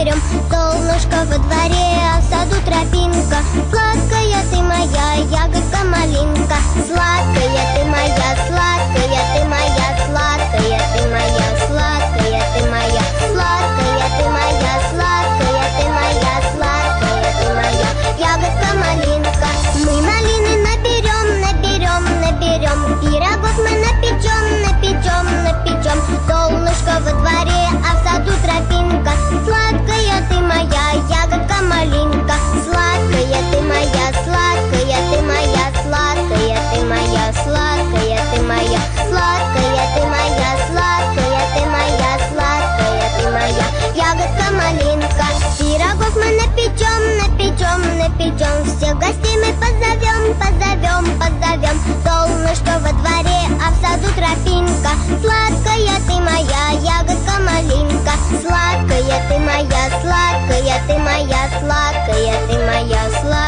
наберем. Солнышко во дворе, а в саду тропинка. Сладкая ты моя, ягодка малинка. Сладкая ты моя, сладкая ты моя, сладкая ты моя, сладкая ты моя, сладкая ты моя, сладкая ты моя, сладкая ты моя, ягодка малинка. Мы малины наберем, наберем, наберем. Пирогов мы напечем, напечем, напечем. Солнышко во дворе, а в саду тропинка. Сладкая ты моя, ягодка малинка. Сладкая ты моя, сладкая ты моя, сладкая ты моя, сладкая ты моя, сладкая ты моя, сладкая ты моя, сладкая ты моя, ягодка малинка. Пирогов мы напечем, напечем, напечем. Всех гостей мы позовем, позовем, позовем. Солнышко во дворе, а в саду тропинка. Сладкая ты моя, ягодка малинка. Сладкая ты моя, сладкая ты моя, сладкая ты моя, сладкая.